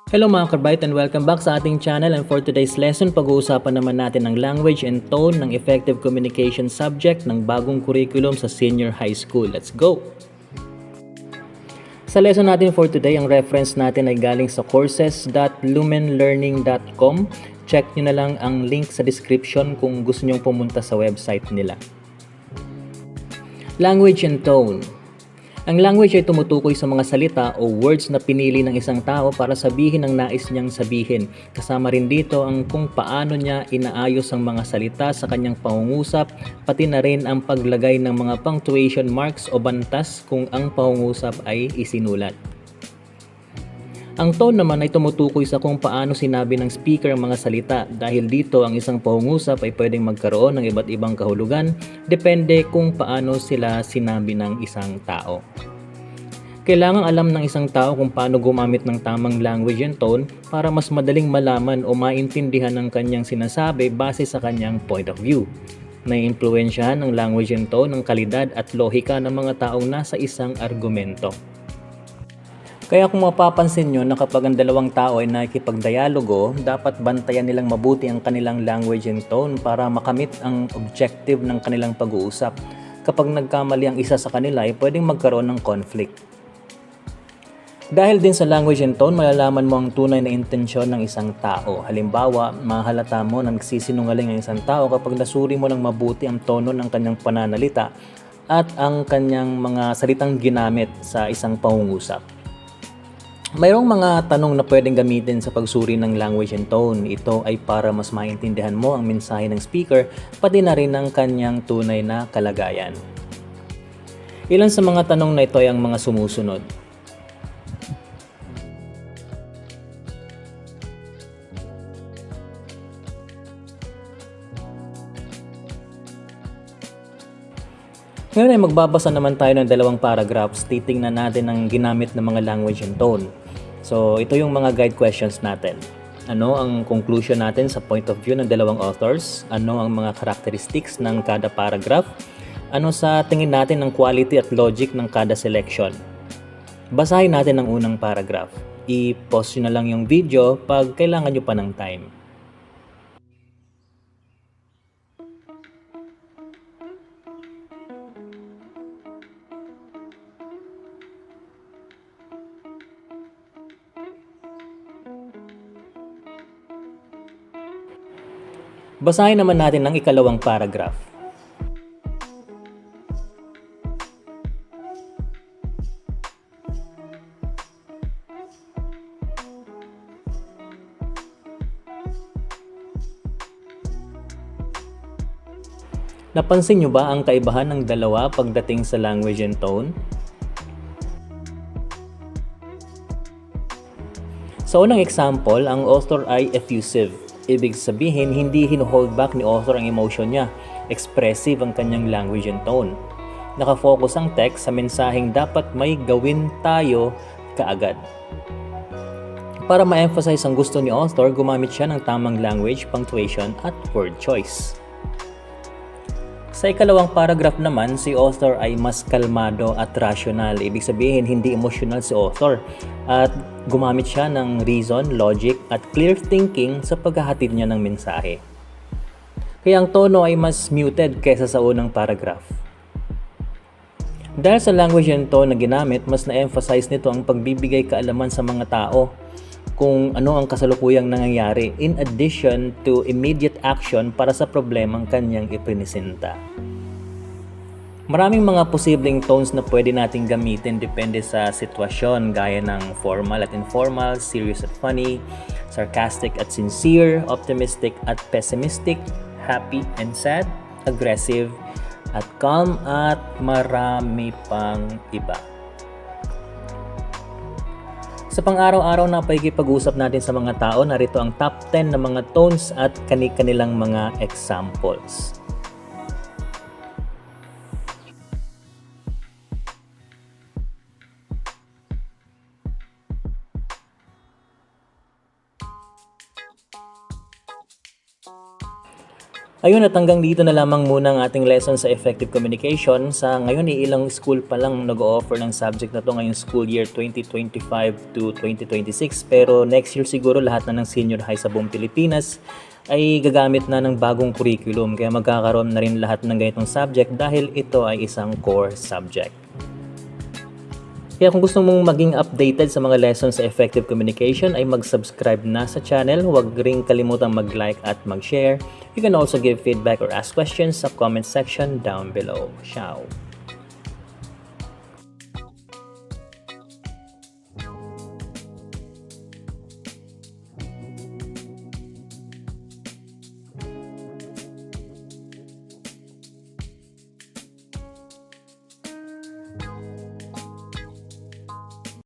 Hello mga kabait and welcome back sa ating channel, and for today's lesson, pag-uusapan naman natin ang language and tone ng effective communication subject ng bagong curriculum sa senior high school. Let's go! Sa lesson natin for today, ang reference natin ay galing sa courses.lumenlearning.com. Check nyo na lang ang link sa description kung gusto nyong pumunta sa website nila. Language and tone. Ang language ay tumutukoy sa mga salita o words na pinili ng isang tao para sabihin ang nais niyang sabihin. Kasama rin dito ang kung paano niya inaayos ang mga salita sa kanyang pangungusap, pati na rin ang paglagay ng mga punctuation marks o bantas kung ang pangungusap ay isinulat. Ang tone naman ay tumutukoy sa kung paano sinabi ng speaker ang mga salita. Dahil dito, ang isang pangungusap ay pwedeng magkaroon ng iba't ibang kahulugan depende kung paano sila sinabi ng isang tao. Kailangang alam ng isang tao kung paano gumamit ng tamang language and tone para mas madaling malaman o maintindihan ang kanyang sinasabi base sa kanyang point of view. Naiimpluwensyahan ng language and tone ang kalidad at lohika ng mga taong nasa isang argumento. Kaya kung mapapansin nyo na kapag ang dalawang tao ay nakikipagdialogo, dapat bantayan nilang mabuti ang kanilang language and tone para makamit ang objective ng kanilang pag-uusap. Kapag nagkamali ang isa sa kanila ay pwedeng magkaroon ng conflict. Dahil din sa language and tone, malalaman mo ang tunay na intensyon ng isang tao. Halimbawa, mahalata mo na nagsisinungaling ang isang tao kapag nasuri mo ng mabuti ang tono ng kanyang pananalita at ang kanyang mga salitang ginamit sa isang pangungusap. Mayroong mga tanong na pwedeng gamitin sa pagsuri ng language and tone. Ito ay para mas maintindihan mo ang mensahe ng speaker, pati na rin ang kanyang tunay na kalagayan. Ilan sa mga tanong na ito ay ang mga sumusunod. Ngayon ay magbabasa naman tayo ng dalawang paragraphs. Titingnan natin ang ginamit ng mga language and tone. So, ito yung mga guide questions natin. Ano ang conclusion natin sa point of view ng dalawang authors? Ano ang mga characteristics ng kada paragraph? Ano sa tingin natin ng quality at logic ng kada selection? Basahin natin ang unang paragraph. I-pause nyo na lang yung video pag kailangan nyo pa ng time. Basahin naman natin ang ikalawang paragraph. Napansin nyo ba ang kaibahan ng dalawa pagdating sa language and tone? Sa unang example, ang author ay effusive. Ibig sabihin, hindi hino-hold back ni author ang emotion niya. Expressive ang kanyang language and tone. Nakafocus ang text sa mensaheng dapat may gawin tayo kaagad. Para ma-emphasize ang gusto ni author, gumamit siya ng tamang language, punctuation at word choice. Sa ikalawang paragraph naman, si author ay mas kalmado at rational. Ibig sabihin, hindi emotional si author. At gumamit siya ng reason, logic, at clear thinking sa paghahatid niya ng mensahe. Kaya ang tono ay mas muted kaysa sa unang paragraph. Dahil sa language and tone na ginamit, mas na-emphasize nito ang pagbibigay kaalaman sa mga tao kung ano ang kasalukuyang nangyayari in addition to immediate action para sa problemang kanyang ipresenta. Maraming mga posibleng tones na pwede nating gamitin depende sa sitwasyon gaya ng formal at informal, serious at funny, sarcastic at sincere, optimistic at pessimistic, happy and sad, aggressive at calm at marami pang iba. Sa pang-araw-araw na pakikipag-usap natin sa mga tao, narito ang top 10 na mga tones at kani-kanilang mga examples. Ayun at hanggang dito na lamang muna ang ating lesson sa effective communication. Sa ngayon, ilang school pa lang nag-o-offer ng subject na to ngayong school year 2025 to 2026. Pero next year siguro lahat na ng senior high sa buong Pilipinas ay gagamit na ng bagong curriculum. Kaya magkakaroon na rin lahat ng ganitong subject dahil ito ay isang core subject. Kaya kung gusto mong maging updated sa mga lessons sa effective communication ay mag-subscribe na sa channel. Huwag ring kalimutang mag-like at mag-share. You can also give feedback or ask questions sa comment section down below. Ciao!